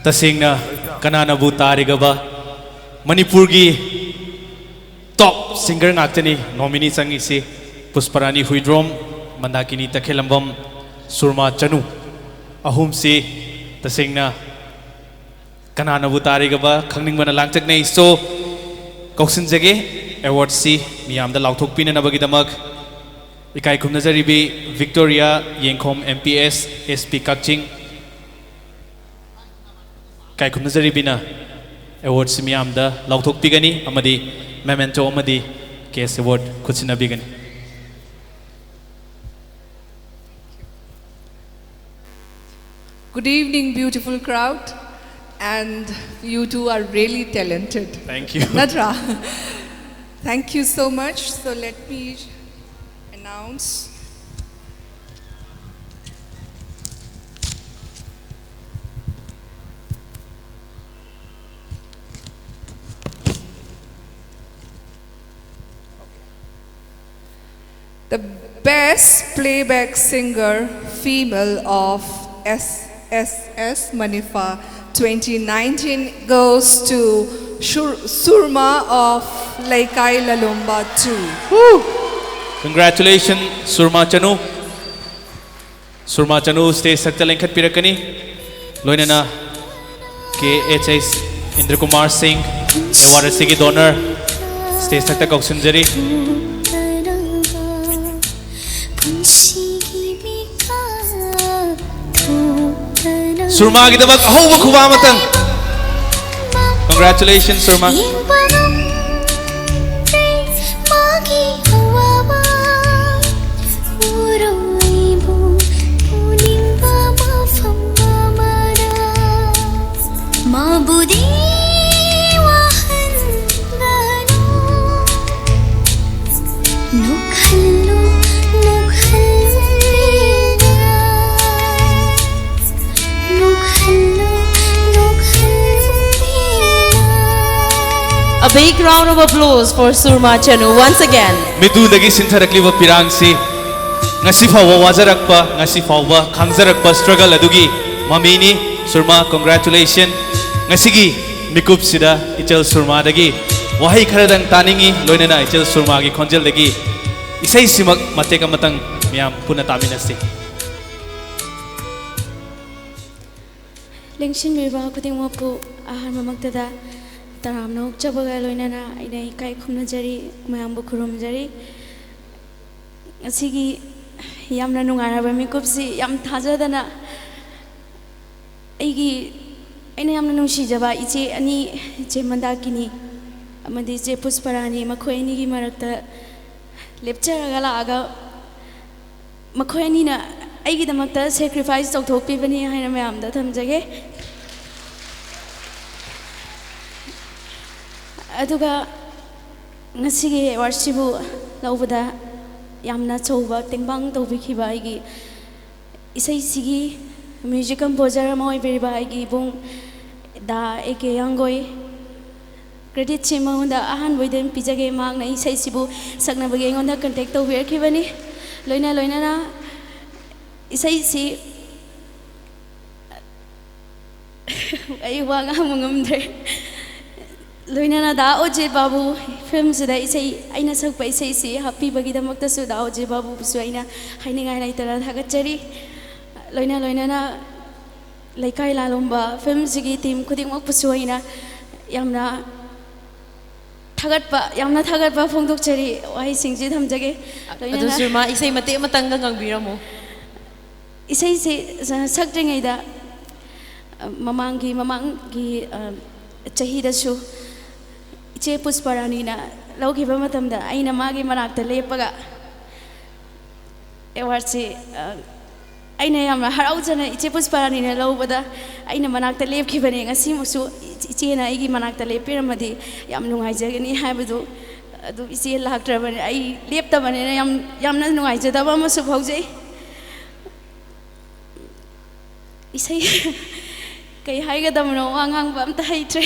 तसेंगना कनानाबु तारिगबा मणिपुरगी टॉप सिंगर ngakchani नॉमिनी संगिसे पुष्परानी हुइड्रोम मंदाकिनी तखेलंबम सुरमा चनु अहुम से तसेंगना कनानाबु तारिगबा खंगनिंगबना लांगचकने सो कौसिनजगे अवार्ड सी मियामदा लाउथोकपिननबगिदमक इकाई खुमनजरिबी Victoria Yengkhom MPS SP Kakching काय खुमनजरिबिना अवार्ड सी मियामदा लाउथोकपिगनी अमदी मेमेंटो अमदी केस अवार्ड खुचिनबिगनी Good evening, beautiful crowd, and you two are really talented. Thank you. Nadra, thank you so much. So let me announce. The best playback singer female of SSS Manifa 2019 goes to Surma of Laikai Lalumba 2. Woo! Congratulations, Surma Chanu. Surma Chanu stage sakta lengkhat pirakani. Loinana KHS Indra Kumar Singh, award sigi donor, stage sakta kauksunjari. Surma gidabak ahuba khuba matang. Congratulations, Surma. A big round of applause for Surma Chanu once again. Midu dagi sintharakliba pirang si ngasi fawa wajarakpa ngasi fawa khangjarakpa struggle adugi mamini Surma congratulations ngasigi mikup sida ichel Surma dagi wahai kharadang taningi loinana ichel Surma gi khonjel dagi isai simak mateka matang miyam puna taminasi Lengshin biba kuting wapu ahar mamaktada taram nok chabaga loinana ina kai khumna jari mayambu khurum jari asigi yamna nungaraba mikupsi yam thajadana aigi aina yamna nungsijaba iche ani iche mandakini amadi iche pusparani makhoini gi marakta lepcharaga laaga makhoini na aigi damakta sacrifice tawthokpi bani haina mayamda thamjage aduga ngasigi warsibu laubada yamna chouba tengbang tawbikhiba aigi isai sigi music composer moi beriba aigi bung da eke yangoi credit chima honda ahan boiden pijage magna isai sibu sakna bage honda contact to wer khibani loina na isai si ai wanga mungumdre loina da oje babu film sida isai aina sakpa isai si happy bagi damakta su da oje babu su aina hainingai nai tara thagachari loina na laikai lalomba film sigi team khuding mak pusu aina yamna thagatpa phongdok chari wai singji thamjage Adu Surma isai mate matanga ngangbiramo. isai se sakdringai da mamangi chahi da su iche pusparani na laukiba matamda aina magi manakta lepaga award se aina yamna haraujana iche pusparani na laubada aina manakta lepkhibane ngasi musu iche na igi manakta lepiramadi yam nungaijagani haibadu adu iche laktrabane ai leptabane yamna nungaijadaba masu bhaujai isai kai haigadamno wangang bam ta haitre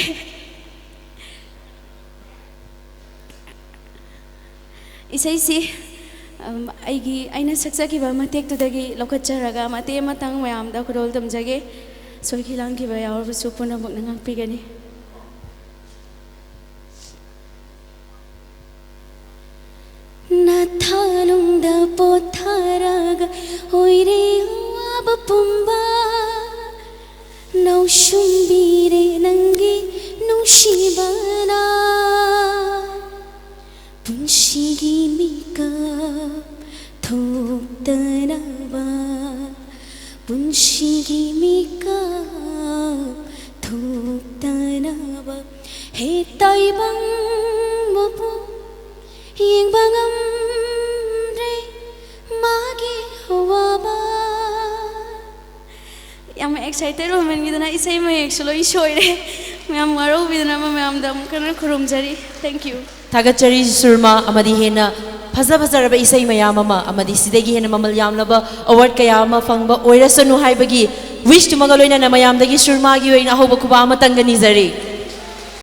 isai si aigi aina saksa ki ba matek tu dagi lokacharaga mate matang mayam da khurol tamjage सोखी लांखिबा यावरबसु पुनमक नंगाक्पिगनी नाथालुंगदा पोथारागा ओइरे अब पुंबा नौशुंबीरे नंगी नुशिबना पुंशिगी मिका थोक्तनबा पुंशिगी मिका थोक्तनबा हे ताइबंग मपु यंगबंगम रे मागे हवाबा याम excited women गिदना इसै मयेक सुलो इशोइरे ma'am वारो बिदना ma'am दम कन खुरुमजरी thank you थागतचरी सुरमा अमदी हेना फजा फजरब इसै मयाम अमा अमदी सिदेगी हेना ममल यामलबा अवार्ड कया अमा फंगबा ओइरसनु हाइबगी विश तुमगा लोइना मयामदगी सुरमा गी ओइना होबा खुबा अमा तंगनी जरी